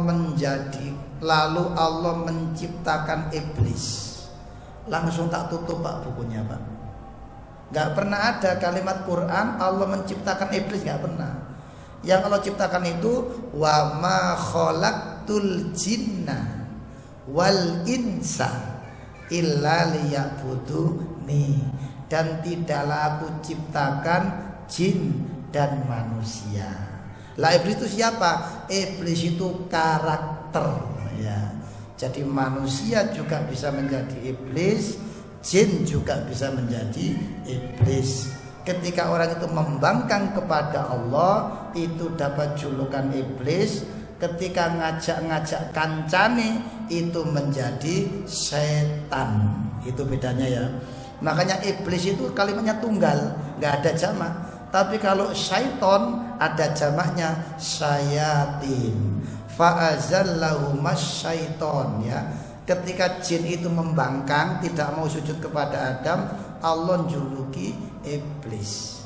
menciptakan iblis. Langsung tak tutup Pak bukunya Pak. Gak pernah ada kalimat Quran Allah menciptakan iblis, gak pernah. Yang Allah ciptakan itu wa ma khalaqtul jinna wal insa illa liya'buduni, dan tidaklah aku ciptakan jin dan manusia. Lah iblis itu siapa? Iblis itu karakter ya. Jadi manusia juga bisa menjadi iblis, jin juga bisa menjadi iblis. Ketika orang itu membangkang kepada Allah, itu dapat julukan iblis. Ketika ngajak-ngajak kancane, itu menjadi setan. Itu bedanya ya. Makanya iblis itu kalimatnya tunggal, nggak ada jamak. Tapi kalau syaiton ada jamaknya, syayatin. Fa'azallahumas syaiton ya. Ketika jin itu membangkang, tidak mau sujud kepada Adam, Allah juluki iblis.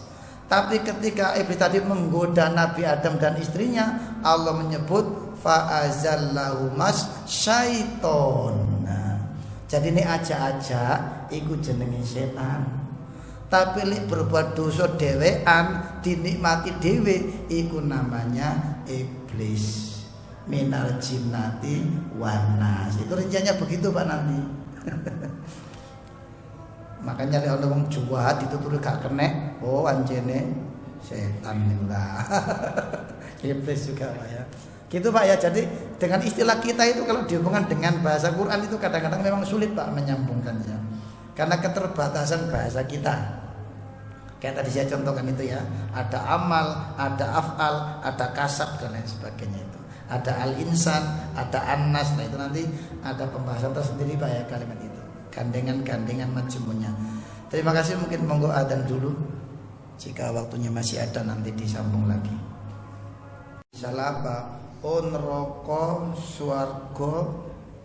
Tapi ketika iblis tadi menggoda Nabi Adam dan istrinya, Allah menyebut fa'azallahumas syaiton. Nah, jadi ini aja-aja iku jenenge setan. Tapi lek berbuat dosa dhewean, dinikmati dhewe, iku namanya iblis. Minal jinnati wanas. Itu rinciannya begitu Pak nanti. Makanya lek ana wong jahat ditutur gak kenek, oh anjene setan juga. Iblis juga Pak ya. Gitu Pak ya. Jadi dengan istilah kita itu kalau dihubungkan dengan bahasa Quran itu kadang-kadang memang sulit Pak menyambungkannya. Karena keterbatasan bahasa kita. Kayak tadi saya contohkan itu ya, ada amal, ada af'al, ada kasab dan lain sebagainya itu. Ada al-insan, ada an-nas. Nah itu nanti ada pembahasan tersendiri Pak ya kalimat itu. Gandengan-gandengan macamnya. Terima kasih, mungkin monggo adzan dulu. Jika waktunya masih ada nanti disambung lagi. Salah Pak, oh neraka swarga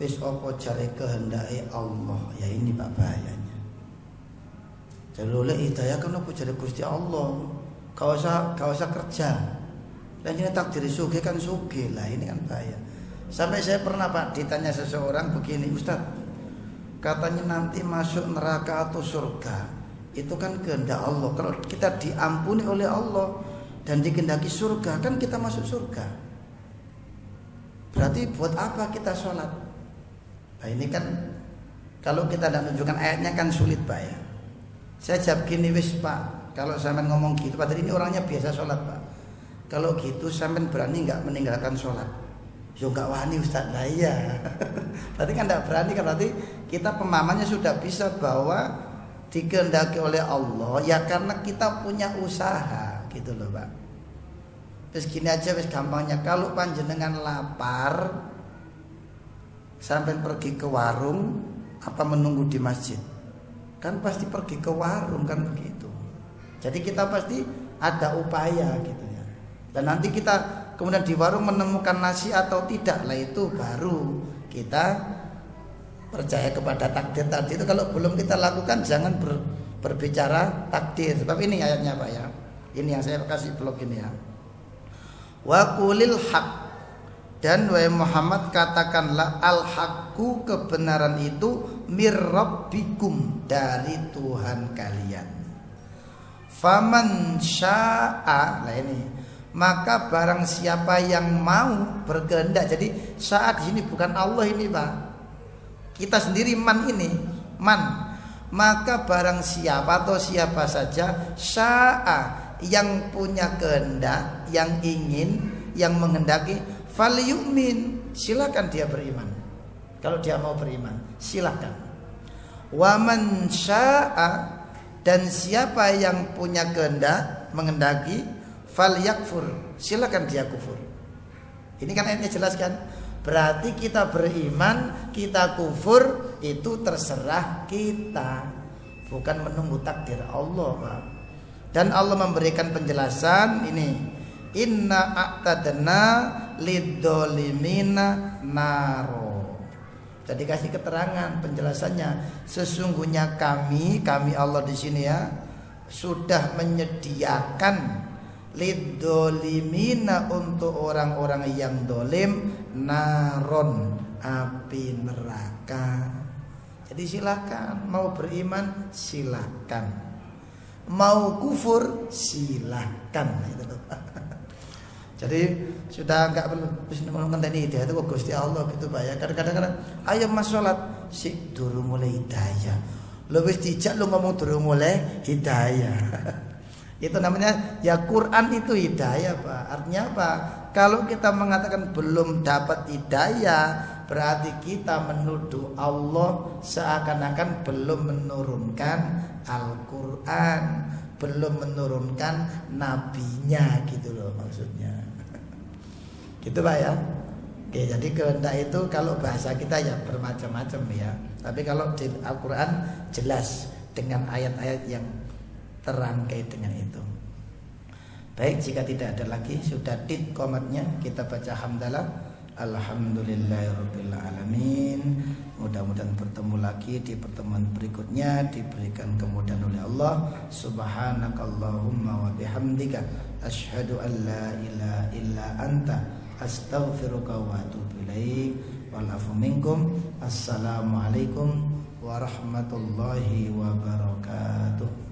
wis apa jare kehendake Allah. Ya ini Pak bahayanya. Jadi oleh hidayah kan apa jadi Gusti Allah. Kau usah kerja. Dan ini takdir sugih kan sugih lah, ini kan bahaya. Sampai saya pernah Pak ditanya seseorang begini, Ustaz, katanya nanti masuk neraka atau surga itu kan kehendak Allah. Kalau kita diampuni oleh Allah dan dikehendaki surga, kan kita masuk surga. Berarti buat apa kita sholat? Nah ini kan kalau kita tidak menunjukkan ayatnya kan sulit Pak ya. Saya jawab gini, wis Pak, kalau sampean ngomong gitu, padahal ini orangnya biasa sholat Pak. Kalau gitu sampean berani nggak meninggalkan sholat? Yo nggak wani Ustaz, lah iya. Berarti kan nggak berani kan, berarti kita pemahamannya sudah bisa bahwa dikehendaki oleh Allah ya karena kita punya usaha gitu loh Pak. Terus gini aja wis gampangnya, kalau panjenengan lapar sampean pergi ke warung apa menunggu di masjid? Kan pasti pergi ke warung kan begitu. Jadi kita pasti ada upaya gitu ya. Dan nanti kita kemudian di warung menemukan nasi atau tidak, lah itu baru kita percaya kepada takdir tadi itu. Kalau belum kita lakukan jangan berbicara takdir. Sebab ini ayatnya Pak ya. Ini yang saya kasih blog ini ya. Wa qulil haq, dan wahai Muhammad katakanlah al-haqqu, kebenaran itu mir rabbikum, dari Tuhan kalian. Faman syaa, nah ini, maka barang siapa yang mau berkehendak. Jadi saat ini bukan Allah ini Pak, kita sendiri man ini, man. Maka barang siapa atau siapa saja syaa, yang punya kehendak, yang ingin, yang menghendaki, falyu'min, silakan dia beriman. Kalau dia mau beriman, silakan. Waman syaa, dan siapa yang punya kehendak, menghendaki, falyakfur, silakan dia kufur. Ini kan ayatnya jelas kan? Berarti kita beriman, kita kufur, itu terserah kita, bukan menunggu takdir Allah Pak. Dan Allah memberikan penjelasan ini, inna a'tadna lidzolimina naro. Jadi kasih keterangan penjelasannya, sesungguhnya kami Allah di sini ya, sudah menyediakan lidzolimina, untuk orang-orang yang dolim, naron, api neraka. Jadi silakan, mau beriman silakan, mau kufur silakan. Jadi sudah enggak perlu menolongkan tadi hidayah itu Gusti Allah gitu Pak ya. Kadang-kadang ayo mas sholat sik durung mulai hidayah. Lu wis dijak lu ngomong durung mulai hidayah. Itu namanya ya Quran itu hidayah Pak. Artinya apa? Kalau kita mengatakan belum dapat hidayah, berarti kita menuduh Allah seakan-akan belum menurunkan Al-Quran, belum menurunkan nabinya gitu loh maksudnya. Gitu Pak ya. Oke, jadi kehendak itu kalau bahasa kita ya bermacam-macam ya. Tapi kalau di Al-Quran jelas dengan ayat-ayat yang terangkai dengan itu. Baik, jika tidak ada lagi, sudah tit komatnya, kita baca hamdalah. Alhamdulillahirabbil alamin. Mudah-mudahan bertemu lagi di pertemuan berikutnya, diberikan kemudahan oleh Allah. Subhanakallahumma wa bihamdika asyhadu an la ilaha illa anta astaghfiruka wa atubu ilaik. Wal afu minkum. Assalamualaikum warahmatullahi wabarakatuh.